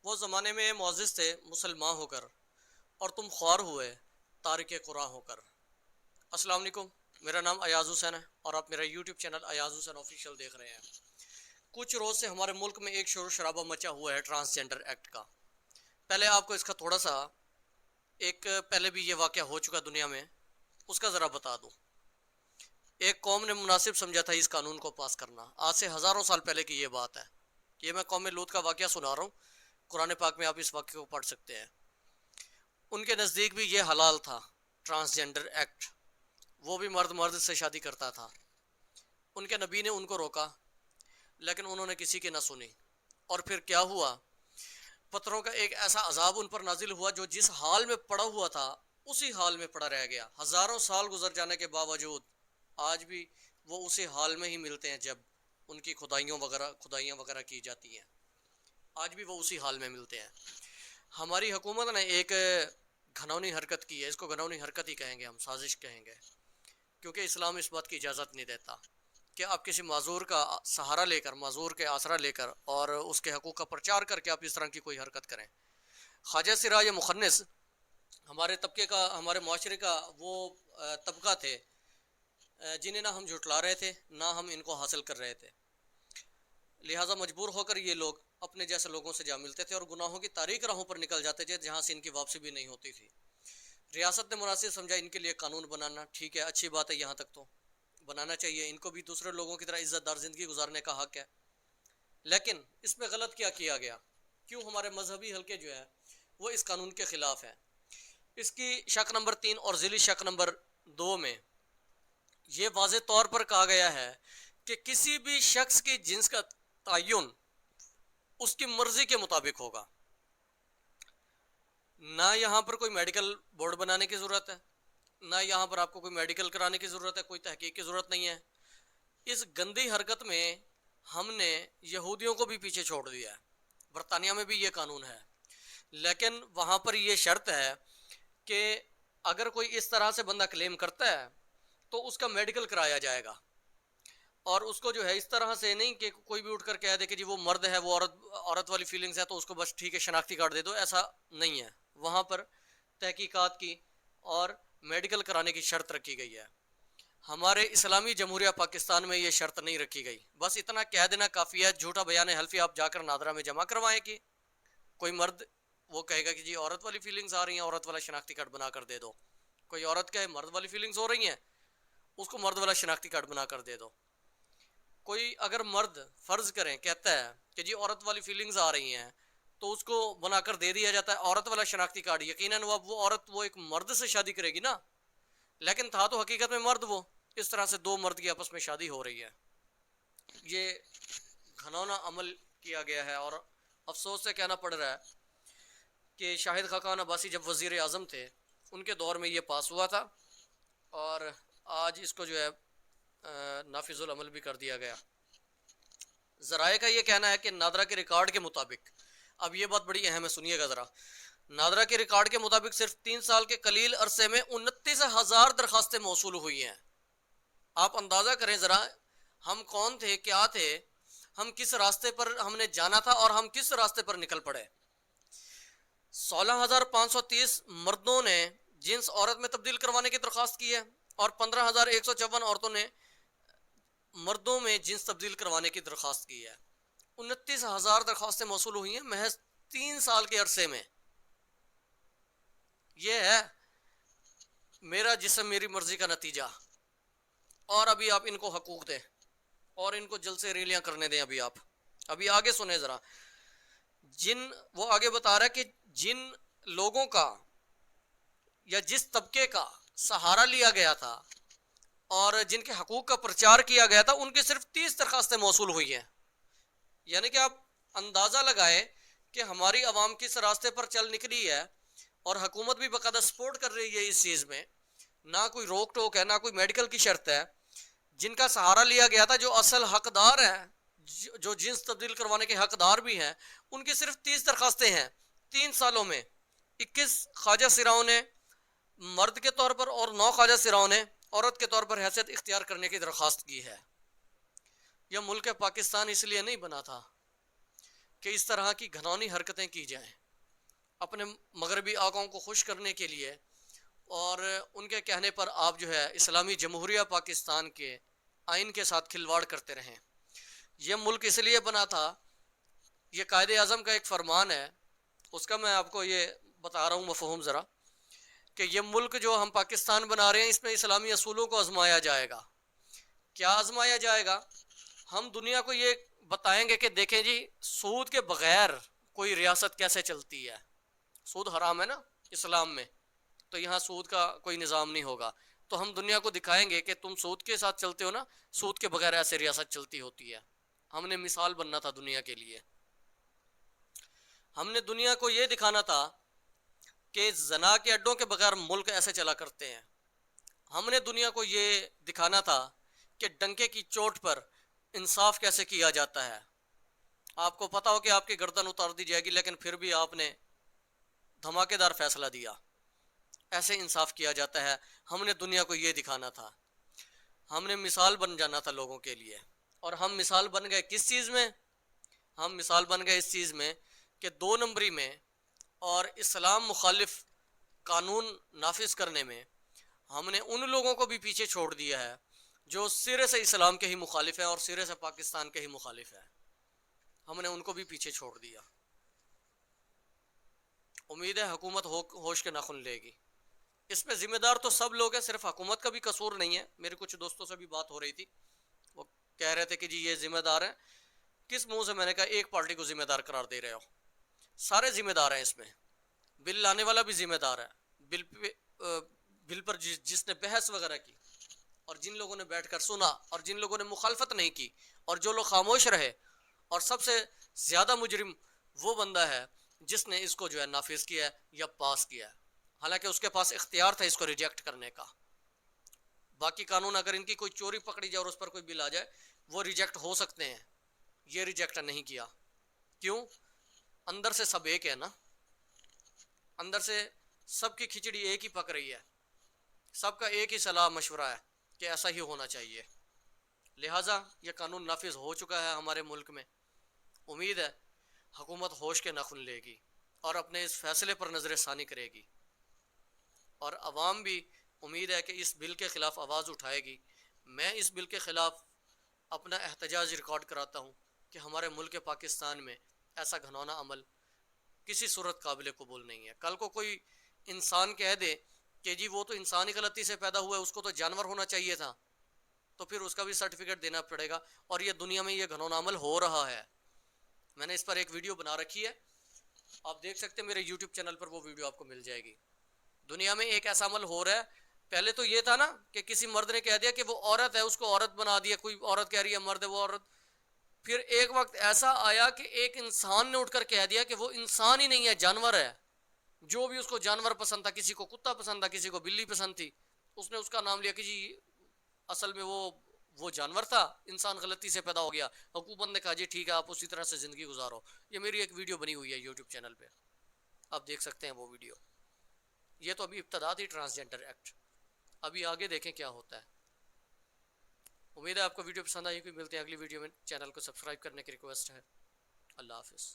وہ زمانے میں معزز تھے مسلمان ہو کر، اور تم خوار ہوئے تارک قرآن ہو کر۔ السلام علیکم، میرا نام ایاز حسین ہے اور آپ میرا یوٹیوب چینل ایاز حسین آفیشیل دیکھ رہے ہیں۔ کچھ روز سے ہمارے ملک میں ایک شور و شرابہ مچا ہوا ہے ٹرانسجینڈر ایکٹ کا۔ پہلے آپ کو اس کا تھوڑا سا ایک پہلے بھی یہ واقعہ ہو چکا دنیا میں، اس کا ذرا بتا دوں۔ ایک قوم نے مناسب سمجھا تھا اس قانون کو پاس کرنا، آج سے ہزاروں سال پہلے کی یہ بات ہے۔ یہ میں قوم لوط کا واقعہ سنا رہا ہوں، قرآن پاک میں آپ اس واقعے کو پڑھ سکتے ہیں۔ ان کے نزدیک بھی یہ حلال تھا ٹرانسجینڈر ایکٹ، وہ بھی مرد مرد سے شادی کرتا تھا۔ ان کے نبی نے ان کو روکا، لیکن انہوں نے کسی کی نہ سنی، اور پھر کیا ہوا؟ پتھروں کا ایک ایسا عذاب ان پر نازل ہوا جو جس حال میں پڑا ہوا تھا اسی حال میں پڑا رہ گیا۔ ہزاروں سال گزر جانے کے باوجود آج بھی وہ اسی حال میں ہی ملتے ہیں جب ان کی کھدائیاں وغیرہ کی جاتی ہیں، آج بھی وہ اسی حال میں ملتے ہیں۔ ہماری حکومت نے ایک گھنونی حرکت کی ہے، اس کو گھنونی حرکت ہی کہیں گے، ہم سازش کہیں گے، کیونکہ اسلام اس بات کی اجازت نہیں دیتا کہ آپ کسی معذور کا سہارا لے کر، معذور کے آسرا لے کر اور اس کے حقوق کا پرچار کر کے آپ اس طرح کی کوئی حرکت کریں۔ خواجہ سراج مخنث ہمارے طبقے کا، ہمارے معاشرے کا وہ طبقہ تھے جنہیں نہ ہم جھٹلا رہے تھے نہ ہم ان کو حاصل کر رہے تھے، لہٰذا مجبور ہو کر یہ لوگ اپنے جیسے لوگوں سے جا ملتے تھے اور گناہوں کی تاریک راہوں پر نکل جاتے تھے جہاں سے ان کی واپسی بھی نہیں ہوتی تھی۔ ریاست نے مناسب سمجھا ان کے لیے قانون بنانا، ٹھیک ہے، اچھی بات ہے، یہاں تک تو بنانا چاہیے، ان کو بھی دوسرے لوگوں کی طرح عزت دار زندگی گزارنے کا حق ہے۔ لیکن اس میں غلط کیا کیا گیا؟ کیوں ہمارے مذہبی حلقے جو ہے وہ اس قانون کے خلاف ہیں؟ اس کی شق نمبر 3 اور ذیلی شق نمبر 2 میں یہ واضح طور پر کہا گیا ہے کہ کسی بھی شخص کی جنس کا تعین اس کی مرضی کے مطابق ہوگا۔ نہ یہاں پر کوئی میڈیکل بورڈ بنانے کی ضرورت ہے، نہ یہاں پر آپ کو کوئی میڈیکل کرانے کی ضرورت ہے، کوئی تحقیق کی ضرورت نہیں ہے۔ اس گندی حرکت میں ہم نے یہودیوں کو بھی پیچھے چھوڑ دیا ہے۔ برطانیہ میں بھی یہ قانون ہے، لیکن وہاں پر یہ شرط ہے کہ اگر کوئی اس طرح سے بندہ کلیم کرتا ہے تو اس کا میڈیکل کرایا جائے گا، اور اس کو جو ہے اس طرح سے نہیں کہ کوئی بھی اٹھ کر کہہ دے کہ جی وہ مرد ہے، وہ عورت والی فیلنگز ہے تو اس کو بس ٹھیک ہے شناختی کارڈ دے دو، ایسا نہیں ہے۔ وہاں پر تحقیقات کی اور میڈیکل کرانے کی شرط رکھی گئی ہے۔ ہمارے اسلامی جمہوریہ پاکستان میں یہ شرط نہیں رکھی گئی، بس اتنا کہہ دینا کافی ہے۔ جھوٹا بیان حلفی آپ جا کر نادرہ میں جمع کروائیں کہ کوئی مرد وہ کہے گا کہ جی عورت والی فیلنگز آ رہی ہیں، عورت والا شناختی کارڈ بنا کر دے دو۔ کوئی عورت کہے مرد والی فیلنگز ہو رہی ہیں، اس کو مرد والا شناختی کارڈ بنا کر دے دو۔ کوئی اگر مرد فرض کریں کہتا ہے کہ جی عورت والی فیلنگز آ رہی ہیں تو اس کو بنا کر دے دیا جاتا ہے عورت والا شناختی کارڈ۔ یقیناً وہ عورت وہ ایک مرد سے شادی کرے گی نا، لیکن تھا تو حقیقت میں مرد وہ۔ اس طرح سے دو مرد کی آپس میں شادی ہو رہی ہے، یہ گھنونا عمل کیا گیا ہے، اور افسوس سے کہنا پڑ رہا ہے کہ شاہد خاقان عباسی جب وزیر اعظم تھے ان کے دور میں یہ پاس ہوا تھا، اور آج اس کو جو ہے نافذ العمل بھی کر دیا گیا۔ ذرائع کا یہ کہنا ہے کہ نادرہ کے ریکارڈ کے مطابق، اب یہ بات بڑی اہم ہے، سنیے گا ذرا، نادرہ کے ریکارڈ کے مطابق صرف 3 سال کے قلیل عرصے میں 29,000 درخواستیں موصول ہوئی ہیں۔ آپ اندازہ کریں ذرا، ہم کون تھے، کیا تھے، ہم کس راستے پر ہم نے جانا تھا اور ہم کس راستے پر نکل پڑے۔ 16,530 مردوں نے جنس عورت میں تبدیل کروانے کی درخواست کی ہے، اور 15,154 عورتوں نے مردوں میں جنس تبدیل کروانے کی درخواست کی ہے۔ 29,000 درخواستیں موصول ہوئی ہیں محض 3 سال کے عرصے میں۔ یہ ہے میرا جسم میری مرضی کا نتیجہ، اور ابھی آپ ان کو حقوق دیں اور ان کو جلد سے ریلیاں کرنے دیں۔ ابھی آگے سنیں ذرا، وہ آگے بتا رہا ہے کہ جن لوگوں کا یا جس طبقے کا سہارا لیا گیا تھا اور جن کے حقوق کا پرچار کیا گیا تھا ان کی صرف 30 درخواستیں موصول ہوئی ہیں۔ یعنی کہ آپ اندازہ لگائیں کہ ہماری عوام کس راستے پر چل نکلی ہے، اور حکومت بھی باقاعدہ سپورٹ کر رہی ہے اس چیز میں، نہ کوئی روک ٹوک ہے، نہ کوئی میڈیکل کی شرط ہے۔ جن کا سہارا لیا گیا تھا، جو اصل حقدار ہیں، جو جنس تبدیل کروانے کے حقدار بھی ہیں، ان کی صرف 30 درخواستیں ہیں 3 سالوں میں۔ 21 خواجہ سراؤں نے مرد کے طور پر اور 9 خواجہ سراؤں نے عورت کے طور پر حیثیت اختیار کرنے کی درخواست کی ہے۔ یہ ملک پاکستان اس لیے نہیں بنا تھا کہ اس طرح کی گھنونی حرکتیں کی جائیں اپنے مغربی آقاؤں کو خوش کرنے کے لیے، اور ان کے کہنے پر آپ جو ہے اسلامی جمہوریہ پاکستان کے آئین کے ساتھ کھلواڑ کرتے رہیں۔ یہ ملک اس لیے بنا تھا، یہ قائد اعظم کا ایک فرمان ہے، اس کا میں آپ کو یہ بتا رہا ہوں مفہوم ذرا، کہ یہ ملک جو ہم پاکستان بنا رہے ہیں اس میں اسلامی اصولوں کو آزمایا جائے گا۔ کیا آزمایا جائے گا؟ ہم دنیا کو یہ بتائیں گے کہ دیکھیں جی، سود کے بغیر کوئی ریاست کیسے چلتی ہے۔ سود حرام ہے نا اسلام میں، تو یہاں سود کا کوئی نظام نہیں ہوگا۔ تو ہم دنیا کو دکھائیں گے کہ تم سود کے ساتھ چلتے ہو نا، سود کے بغیر ایسے ریاست چلتی ہوتی ہے۔ ہم نے مثال بننا تھا دنیا کے لیے، ہم نے دنیا کو یہ دکھانا تھا کہ زنا کے اڈوں کے بغیر ملک ایسے چلا کرتے ہیں۔ ہم نے دنیا کو یہ دکھانا تھا کہ ڈنکے کی چوٹ پر انصاف کیسے کیا جاتا ہے۔ آپ کو پتا ہو کہ آپ کی گردن اتار دی جائے گی، لیکن پھر بھی آپ نے دھماکے دار فیصلہ دیا، ایسے انصاف کیا جاتا ہے۔ ہم نے دنیا کو یہ دکھانا تھا، ہم نے مثال بن جانا تھا لوگوں کے لیے۔ اور ہم مثال بن گئے کس چیز میں؟ ہم مثال بن گئے اس چیز میں کہ 2 نمبری میں اور اسلام مخالف قانون نافذ کرنے میں ہم نے ان لوگوں کو بھی پیچھے چھوڑ دیا ہے جو سرے سے اسلام کے ہی مخالف ہیں اور سرے سے پاکستان کے ہی مخالف ہیں۔ ہم نے ان کو بھی پیچھے چھوڑ دیا۔ امید ہے حکومت ہوش کے ناخن لے گی۔ اس میں ذمہ دار تو سب لوگ ہیں، صرف حکومت کا بھی قصور نہیں ہے۔ میرے کچھ دوستوں سے بھی بات ہو رہی تھی، وہ کہہ رہے تھے کہ جی یہ ذمہ دار ہیں۔ کس منہ سے؟ میں نے کہا ایک پارٹی کو ذمہ دار قرار دے رہے ہو، سارے ذمہ دار ہیں اس میں۔ بل لانے والا بھی ذمہ دار ہے، بل پر جس نے بحث وغیرہ کی، اور جن لوگوں نے بیٹھ کر سنا، اور جن لوگوں نے مخالفت نہیں کی، اور جو لوگ خاموش رہے۔ اور سب سے زیادہ مجرم وہ بندہ ہے جس نے اس کو جو ہے نافذ کیا ہے یا پاس کیا ہے، حالانکہ اس کے پاس اختیار تھا اس کو ریجیکٹ کرنے کا۔ باقی قانون اگر ان کی کوئی چوری پکڑی جائے اور اس پر کوئی بل آ جائے، وہ ریجیکٹ ہو سکتے ہیں، یہ ریجیکٹ نہیں کیا۔ کیوں؟ اندر سے سب ایک ہے نا، اندر سے سب کی کھچڑی ایک ہی پک رہی ہے، سب کا ایک ہی صلاح مشورہ ہے کہ ایسا ہی ہونا چاہیے۔ لہٰذا یہ قانون نافذ ہو چکا ہے ہمارے ملک میں۔ امید ہے حکومت ہوش کے ناخن لے گی اور اپنے اس فیصلے پر نظر ثانی کرے گی، اور عوام بھی امید ہے کہ اس بل کے خلاف آواز اٹھائے گی۔ میں اس بل کے خلاف اپنا احتجاج ریکارڈ کراتا ہوں کہ ہمارے ملک پاکستان میں ایسا گھنونا عمل کسی صورت قابل قبول نہیں ہے۔ کل کو کوئی انسان کہہ دے کہ جی وہ تو انسانی غلطی سے پیدا ہوا ہے، اس کو تو جانور ہونا چاہیے تھا، تو پھر اس کا بھی سرٹیفکیٹ دینا پڑے گا۔ اور یہ دنیا میں یہ گھنونا عمل ہو رہا ہے۔ میں نے اس پر ایک ویڈیو بنا رکھی ہے، آپ دیکھ سکتے ہیں میرے یوٹیوب چینل پر، وہ ویڈیو آپ کو مل جائے گی۔ دنیا میں ایک ایسا عمل ہو رہا ہے، پہلے تو یہ تھا نا کہ کسی مرد نے کہہ دیا کہ وہ عورت ہے، اس کو عورت بنا دیا، کوئی عورت کہہ رہی ہے مرد ہے وہ عورت۔ پھر ایک وقت ایسا آیا کہ ایک انسان نے اٹھ کر کہہ دیا کہ وہ انسان ہی نہیں ہے، جانور ہے۔ جو بھی اس کو جانور پسند تھا، کسی کو کتا پسند تھا، کسی کو بلی پسند تھی، اس نے اس کا نام لیا کہ جی اصل میں وہ جانور تھا، انسان غلطی سے پیدا ہو گیا۔ حکومت نے کہا جی ٹھیک ہے آپ اسی طرح سے زندگی گزارو۔ یہ میری ایک ویڈیو بنی ہوئی ہے یوٹیوب چینل پہ، آپ دیکھ سکتے ہیں وہ ویڈیو۔ یہ تو ابھی ابتدا تھی ٹرانسجنڈر ایکٹ، ابھی آگے دیکھیں کیا ہوتا ہے۔ امید ہے آپ کو ویڈیو پسند آئی، کوئی ملتے ہیں اگلی ویڈیو میں۔ چینل کو سبسکرائب کرنے کی ریکویسٹ ہے۔ اللہ حافظ۔